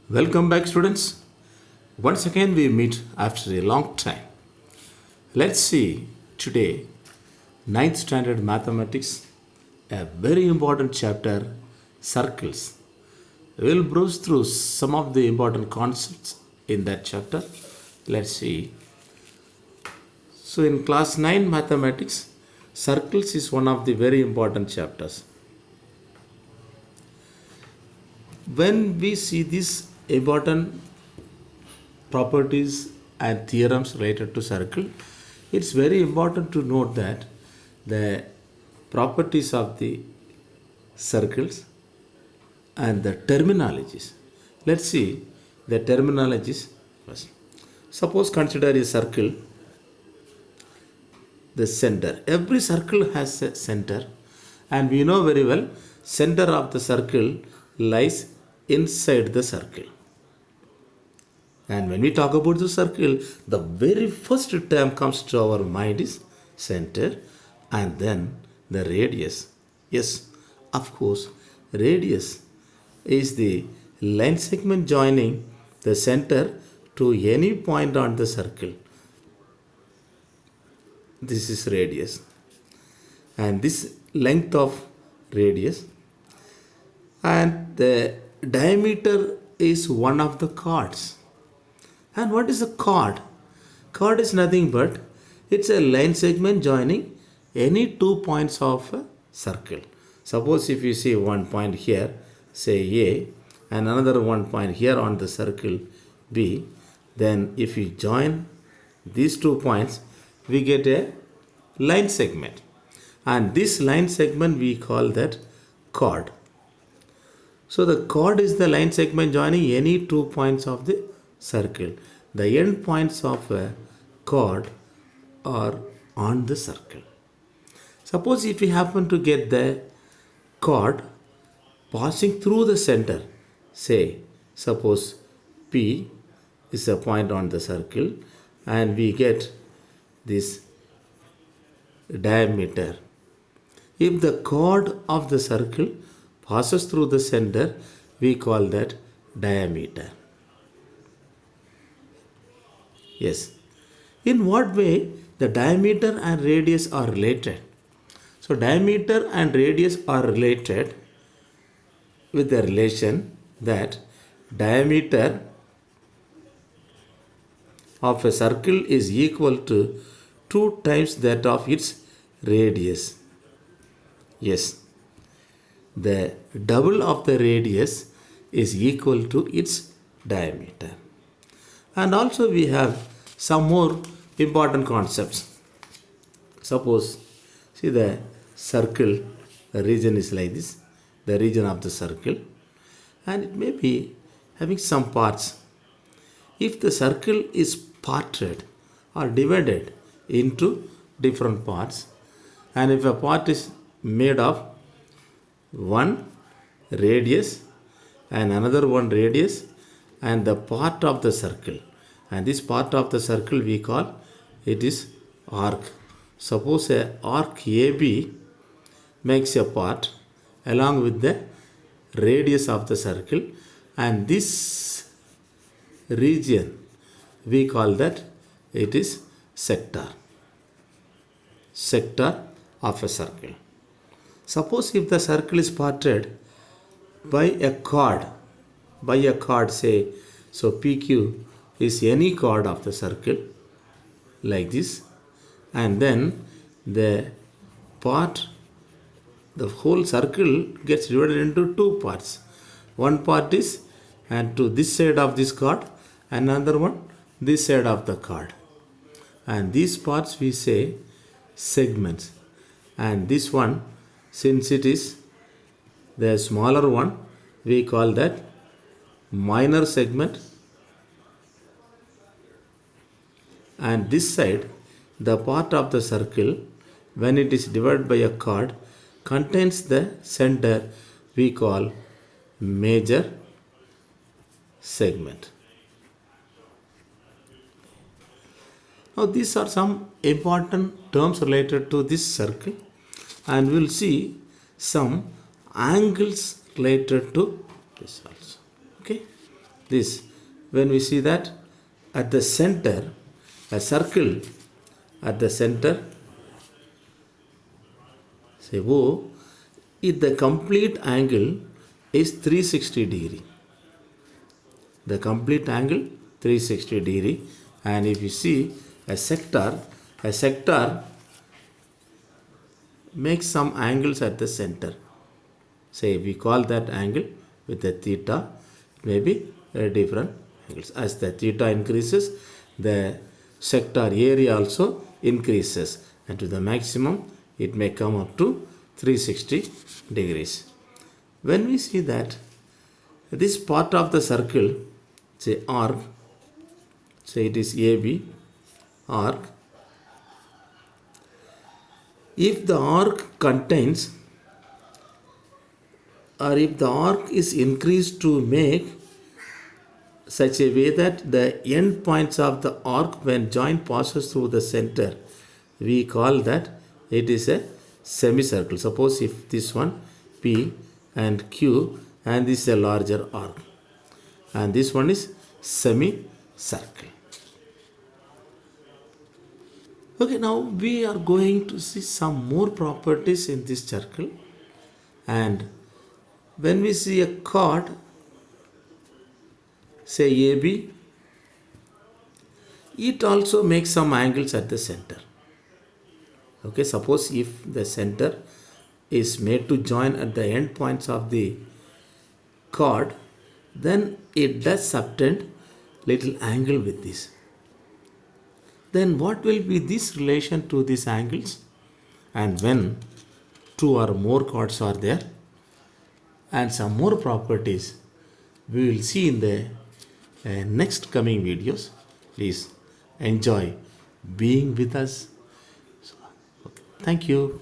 Welcome back, students. Once again, we meet after a long time. Let's see today, ninth standard mathematics, a very important chapter, circles. We'll browse through some of the important concepts in that chapter. Let's see. So, in class 9 mathematics, circles is one of the very important chapters. When we see these important properties and theorems related to circle, it's very important to note that the properties of the circles and the terminologies. Let's see the terminologies first. Suppose consider a circle, the center. Every circle has a center, and we know very well center of the circle lies inside the circle. And when we talk about the circle, the very first term comes to our mind is center and then the radius. Yes, of course, radius is the line segment joining the center to any point on the circle. This is radius. And this length of radius and the diameter is one of the chords. And what is a chord? Chord is nothing but it's a line segment joining any 2 points of a circle. Suppose if you see one point here, say A, and another one point here on the circle B, then if we join these 2 points, we get a line segment. And this line segment we call that chord. So the chord is the line segment joining any 2 points of the circle. The end points of a chord are on the circle. Suppose if we happen to get the chord passing through the center, say suppose P is a point on the circle and we get this diameter. If the chord of the circle passes through the center, we call that diameter. Yes. In what way the diameter and radius are related? So diameter and radius are related with the relation that diameter of a circle is equal to 2 times that of its radius. Yes. The double of the radius is equal to its diameter. And also we have some more important concepts. Suppose, see the circle, the region is like this, the region of the circle, and it may be having some parts. If the circle is parted or divided into different parts, and if a part is made of one radius and another one radius and the part of the circle, and this part of the circle we call it is arc. Suppose a arc AB makes a part along with the radius of the circle, and this region we call that it is sector of a circle. Suppose if the circle is parted by a chord, say, so PQ is any chord of the circle like this, and then the whole circle gets divided into 2 parts. One part is and to this side of this chord, another one this side of the chord, and these parts we say segments, and this one, since it is the smaller one, we call that minor segment, and this side, the part of the circle, when it is divided by a chord, contains the center we call major segment. Now these are some important terms related to this circle, and we'll see some angles related to this also. Okay. this, when we see that at the center, a circle at the center, say O, if the complete angle is 360 degree. The complete angle 360 degree, and if you see a sector makes some angles at the center. Say we call that angle with the theta, maybe different angles. As the theta increases, the sector area also increases, and to the maximum it may come up to 360 degrees. When we see that this part of the circle, say arc, say it is AB arc, if the arc contains, or if the arc is increased to make such a way that the end points of the arc when joint passes through the center, we call that it is a semicircle. Suppose if this one P and Q, and this is a larger arc, and this one is semicircle. Okay, now we are going to see some more properties in this circle. And when we see a chord, say AB, it also makes some angles at the center. Okay, suppose if the center is made to join at the end points of the chord, then it does subtend little angle with this. Then what will be this relation to these angles? And when two or more chords are there, and some more properties we will see in the next coming videos. Please enjoy being with us. Thank you.